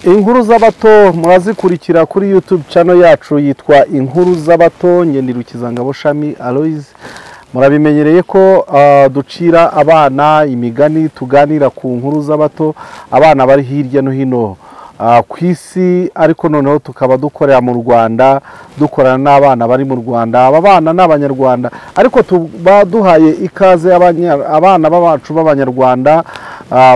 Inkuru z'abato murazikurikira kuri YouTube channel yacu yitwa Inkuru z'abato. Nge Rukizangabo Shami Aloys. Murabimenyereye ko ducira abana imigani, tuganira ku nkuru z'abato, abana bari hirya no hino ku isi, ariko noneho tukaba dukorera mu Rwanda, dukorana n'abana bari mu Rwanda. Aba bana n'abanyarwanda, ariko tuba duhaye ikaze abana bacu b'abanyarwanda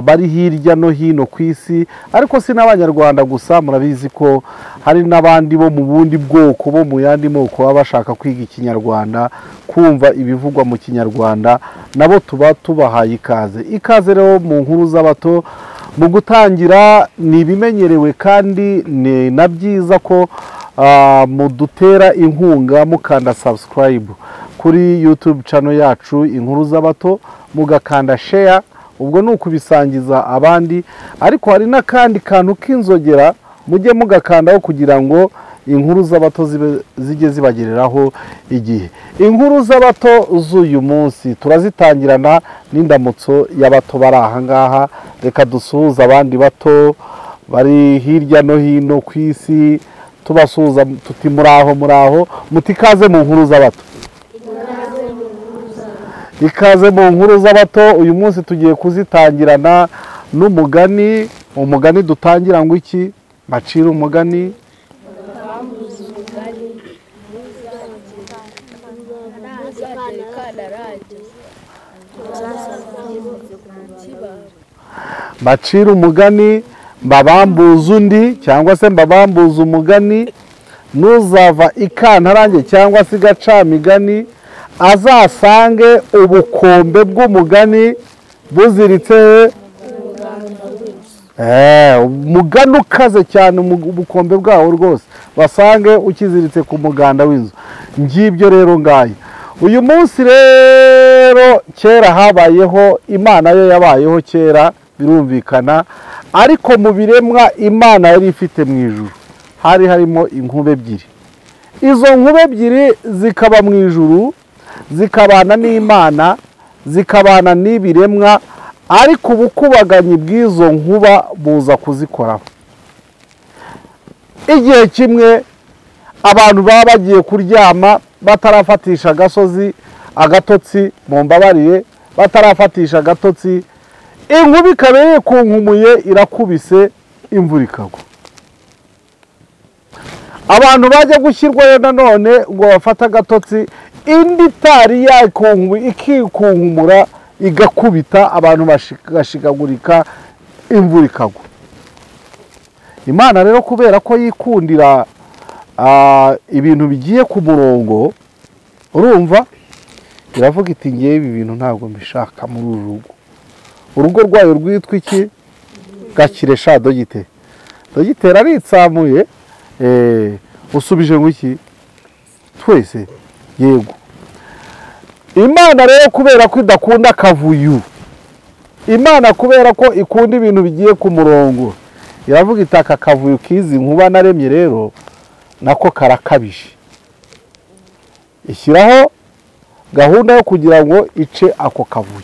bari hirya no hino ku isi, ariko si n'abanyarwanda gusa. Murabizi ko hari n'abandi bo mu bundi bwoko, bo mu yandi moko baba bashaka kwiga ikinyarwanda, kumva ibivugwa mu kinyarwanda, nabo tuba tubahaye ikaze rero mu nkuru z'abato. Mu gutangira ni ibimenyerewe kandi ni na byiza ko mudutera inkunga mukanda subscribe kuri YouTube channel yacu Inkuru z'abato, mugakanda share, ubwo ni ukubisangiza abandi. Ariko hari n'akandi kantu k'inzogera mujye mugakandaho kugira ngo inkuru z'abato zijye zibagereraho igihe. Inkuru z'abato z'uyu munsi turazitangirana n'indamutso y'abato bari aha ngaha. Reka dusuhuza abandi bato bari hirya no hino ku isi, tubasuhuza tuti muraho mutikaze mu nkuru z'abato. Ikaze mu nkuru z'abato. Uyu munsi tugiye kuzitangirana n'umugani. Umugani dutangira ngo iki? Bacira umugani. Bacira umugani, mbabambuza undi, cyangwa se mbabambuza umugani. Nuzava ikantarange cyangwa se gacamigani, azasange ubukombe bw'umugani buziritse umugani ukaze cyane, ubukombe bwawo rwose basange ukiziritse ku muganda w'inzu. Ngibyo rero ngayo. Uyu munsi rero kera habayeho Imana, yo yabayeho kera birumvikana, ariko mu biremwa Imana yari ifite mu ijuru hari harimo inkube ebyiri. Izo nkube ebyiri zikaba mu ijuru, zikabana n'Imana, zikabana n'ibiremwa, ariko ubukubaganyi bw'izo nkuba buza kuzikoraho. Igihe kimwe abantu baba bagiye kuryama batarafatisha agatotsi, mu mbabarire, batarafatisha agatotsi, inkuba ikaba yikunkumuye, irakubise, imvura ikagwa. Abantu bajya gushyirwayo nanone ngo bafate agatotsi, indi itari ikikunkumura, igakubita, abantu bashigagurika, imvura ikagwa. Imana rero kubera ko yikundira ibintu bigiye ku murongo, urumva, iravuga iti ngiye ibi bintu ntabwo mbishaka muri uru rugo. Urugo rwayo rwitwa iki? Gakiresha Dogiteri. Dogiteri aritsamuye, usubije ngo iki? Twese yego. Imana rero kubera ko idakunda akavuyo, Imana kubera ko ikunda ibintu bigiye ku murongo, iravuga iti aka kavuyo kizi nkuba naremye rero nako karakabije. Ishyiraho gahunda yo kugira ngo ice ako kavuyo.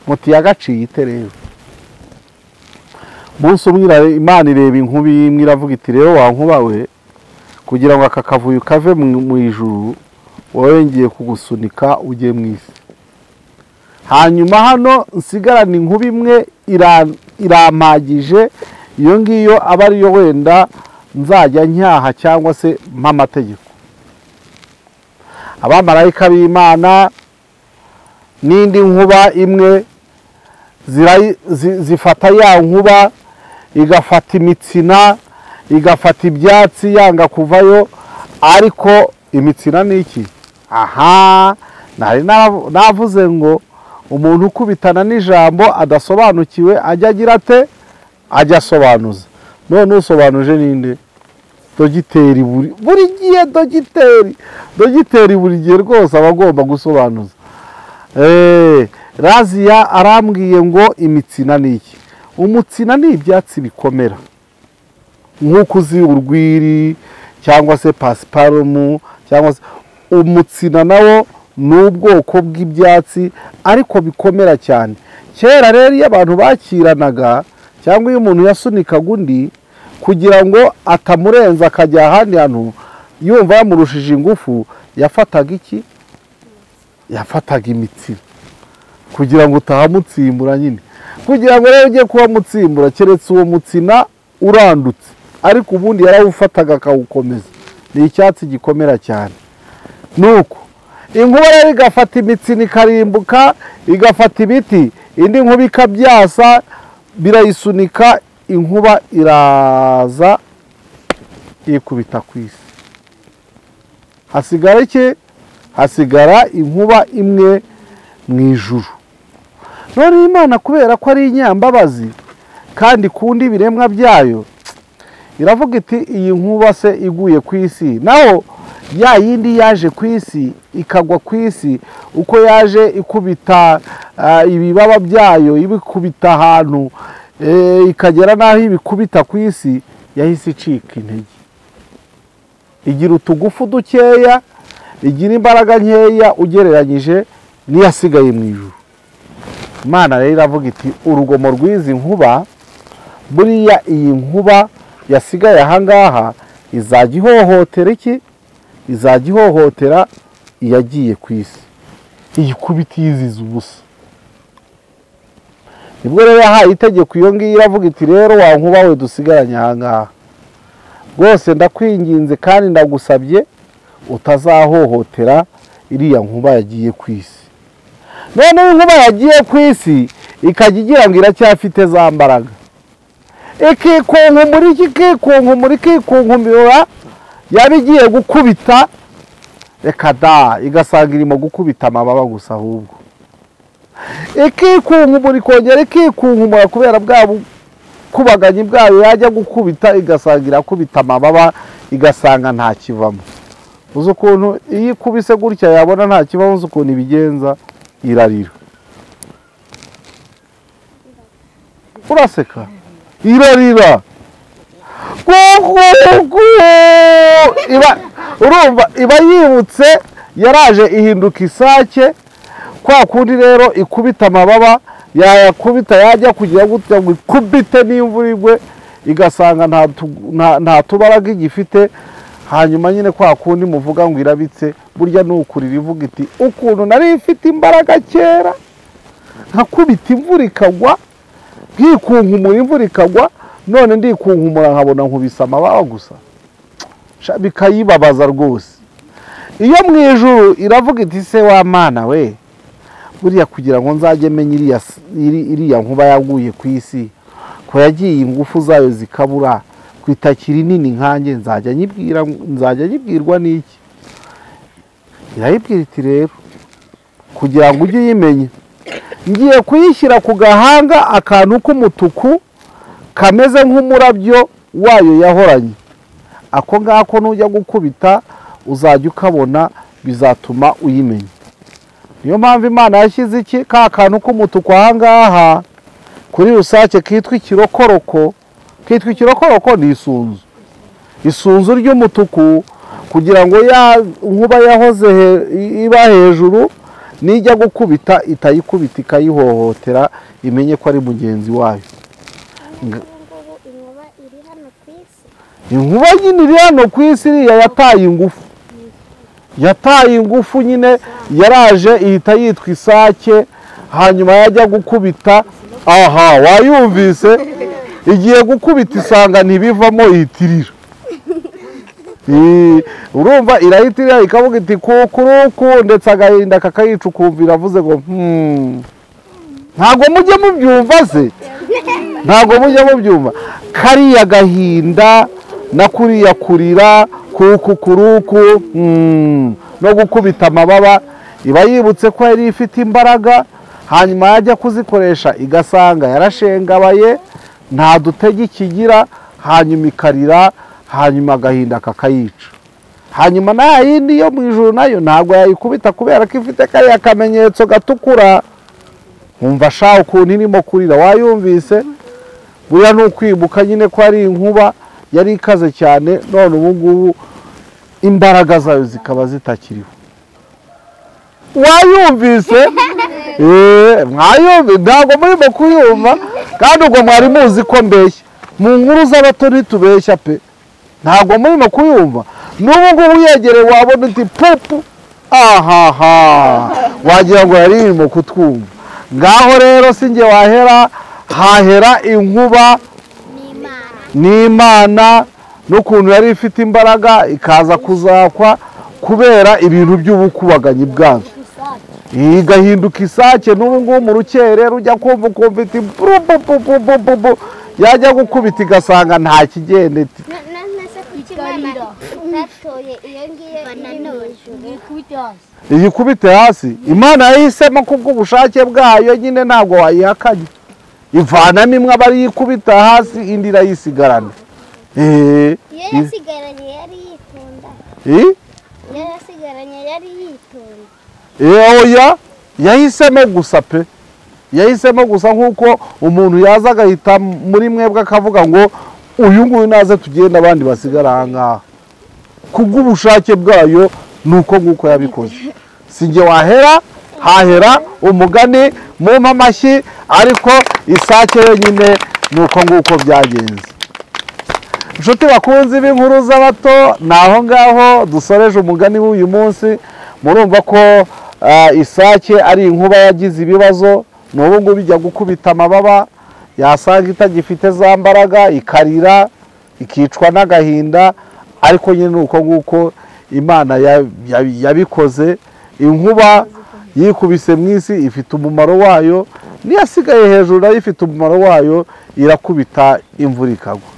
Muti yagaciye ite rero? Munsi umwe Imana ireba inkubi imwe, iravuga iti rero wa nkuba we, kugira ngo aka kavuyo kave mu ijuru, wowe ngiye kugusunika ujye mu isi. Hanyuma hano nsigarana inkubi imwe irampagije, iyo ngiyo aba ariyo wenda nzajya nyaha cyangwa se mp'amategeko. Abamarayika b'Imana n'indi nkuba imwe zifata ya nkuba, igafata imitsina, igafata ibyatsi, yanga kuvayo. Ariko imitsina ni iki? Aha, nari navuze ngo umuntu ukubitana n'ijambo adasobanukiwe ajya agira ate? Ajya asobanuza. None usobanuje ninde? Dogiteri. Buri gihe Dogiteri buri gihe rwose aba agomba gusobanuza. Raziya arambwiye ngo imitsina ni iki? Umutsina ni ibyatsi bikomera, nk'uko uzi urwiri cyangwa se pasiparumu, cyangwa se umutsina nawo ni ubwoko bw'ibyatsi ariko bikomera cyane. Kera rero iyo abantu bakiranaga cyangwa iyo umuntu yasunikaga undi, kugira ngo atamurenza akajya ahandi hantu yumva yamurushije ingufu, yafataga iki? Yafataga imitsima kugira ngo utahamutsimbura nyine, kugira ngo rero ujye kuhamutsimbura keretse uwo mutsina urandutse, ariko ubundi yarawufataga akawukomeza. Ni icyatsi gikomera cyane. Nuko inkuba rero igafata imitsina ikarimbuka, igafata ibiti, indi nkuba ikabyasa, birayisunika, inkuba iraza ikubita ku isi. Hasigara iki? Hasigara inkuba imwe mu ijuru. None Imana kubera ko ari inyambabazi kandi ikunda ibiremwa byayo, iravuga iti iyi nkuba se iguye ku isi, naho ya yindi yaje ku isi ikagwa ku isi, uko yaje ikubita ibibaba byayo, ibikubita ahantu ikagera naho ibikubita ku isi, yahise icika intege, igira utugufu dukeya, igira imbaraga nkeya ugereranyije n'iyasigaye mu ijuru. Imana rero iravuga iti urugomo rw'izi nkuba, buriya iyi nkuba yasigaye ahangaha izajya ihohotera iki? Izajya ihohotera iyagiye ku isi, iyikubita iyiziza ubusa. Nibwo rero yahaye itegeko iyo ngiyo, iravuga iti rero wa nkuba we dusigaranye ahangaha, rwose ndakwinginze kandi ndagusabye utazahohotera iriya nkuba yagiye ku isi. None inkuba yagiye ku isi ikajya igira ngo iracyafite za mbaraga, ikikunkumura iki? Ikikunkumura ikikunkumura, yaba igiye gukubita, reka da, igasanga irimo gukubita amababa gusa, ahubwo ikikunkumura ikongera ikikunkumura kubera bwa bukubaganyi bwayo, yajya gukubita igasanga irakubita amababa, igasanga nta kivamo. Uzi ukuntu iyo ikubise gutya yabona nta kivamo, uzi ukuntu ibigenza? Irarira. Uraseka? Irarira. Urumva iba yibutse yaraje ihinduka isake, kwa kundi rero ikubita amababa, yayakubita yajya kugira gutya ngo ikubite n'imvura igwe, igasanga nta tubaraga igifite. Hanyuma nyine kwa kundi muvuga ngo irabitse, burya nukurira ivuga iti ukuntu nari ifite imbaraga kera, nkakubita imvura ikagwa, nkikunkumura imvura ikagwa, none ndikunkumura nkabona nkubisa amababa gusa, bikayibabaza rwose. Iyo mu ijuru iravuga iti se wa Mana we, buriya kugira ngo nzajye menya iriya nkuba yaguye ku isi ko yagiye ingufu zayo zikabura, ku itakiri nini nkanjye nzajya nyibwirwa n'iki? Irayibwira iti rero kugira ngo ujye uyimenya, ngiye kuyishyira ku gahanga akantu k'umutuku kameze nk'umurabyo wayo yahoranye, ako ngako nujya gukubita uzajya ukabona, bizatuma uyimenya. Niyo mpamvu Imana yashyize iki? Ka kantu k'umutuku ahangaha kuri rusake kitwa ikirokoroko. Kitwa ikirokoroko ni isunzu, isunzu ry'umutuku, kugira ngo ya nkuba yahoze iba hejuru nijya gukubita itayikubita ikayihohotera, imenye ko ari mugenzi wayo. Inkuba nyine iri hano ku isi, iriya yataye ingufu, yataye ingufu nyine, yaraje ihita yitwa isake, hanyuma yajya gukubita, aha wayumvise, igiye gukubita isanga ntibivamo, ihitirira. Urumva irahitirira ikavuga iti kukuruku, ndetse agahinda kakayica, ukumva iravuze ngo ntago mujye mubyumva se, ntago mujye mubyumva, kariya gahinda na kuriya kurira, kukuruku no gukubita amababa, iba yibutse ko yari ifite imbaraga, hanyuma yajya kuzikoresha igasanga yarashengabaye, nta dutege ikigira, hanyuma ikarira, hanyuma agahinda kakayica. Hanyuma na yindi yo mu ijuru nayo ntabwo yayikubita kubera ko ifite kariya kamenyetso gatukura. Umva sha ukuntu irimo kurira, wayumvise? Buriya ni ukwibuka nyine ko ari inkuba yari ikaze cyane, none ubu ngubu imbaraga zayo zikaba zitakiriho. Wayumvise? Mwayumvise? Ntabwo murimo kuyumva, kandi ubwo mwari muzi ko mbeshya. mu nkuru z'abato ntitubeshya pe ntabwo murimo kuyumva n'ubu ngubu yegereye wabona uti pupu ahaha wagira ngo yari irimo kutwumva ngaho rero sinjye wahera hahera inkuba n'Imana n'ukuntu yari ifite imbaraga ikaza kuzakwa kubera ibintu by'ubukubaganyi bwazo igahinduka isake n'ubu ngubu mu rukerera ujya kumva ukumva iti bubububububu yajya gukubita igasanga nta kigende iyikubite hasi Imana yahisemo kubw'ubushake bwayo nyine ntabwo wayihakanye ivanamo imwe aba ari yikubita hasi indi irayisigarana yarasigaranye yari yitonda yarasigaranye yari yitonda oya yahisemo gusa pe yahisemo gusa nk'uko umuntu yaza agahita muri mwebwe akavuga ngo uyu nguyu naze tugenda abandi basigara aha ngaha kubw'ubushake bwayo nuko nguko yabikoze sinjye wahera hahera umugani mumpa amashyi ariko isake wenyine nuko nguko byagenze inshuti bakunzi b'inkuru z'abato ni aho ngaho dusoreje umugani w'uyu munsi murumva ko isake ari inkuba yagize ibibazo n'ubu ngubu bijya gukubita amababa yasanga itagifite za mbaraga ikarira ikicwa n'agahinda ariko nyine nuko nguko Imana yabikoze inkuba yikubise mu isi ifite umumaro wayo niyasigaye hejuru nayo ifite umumaro wayo irakubita imvura ikagwa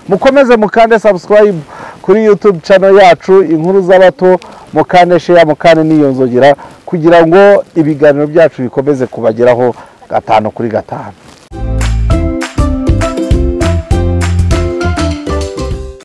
mukomeze mukande subscribe kuri YouTube channel yacu inkuru z'abato mukande share mukande niyonzogera kugira ngo ibiganiro byacu bikomeze kubageraho 5 kuri 5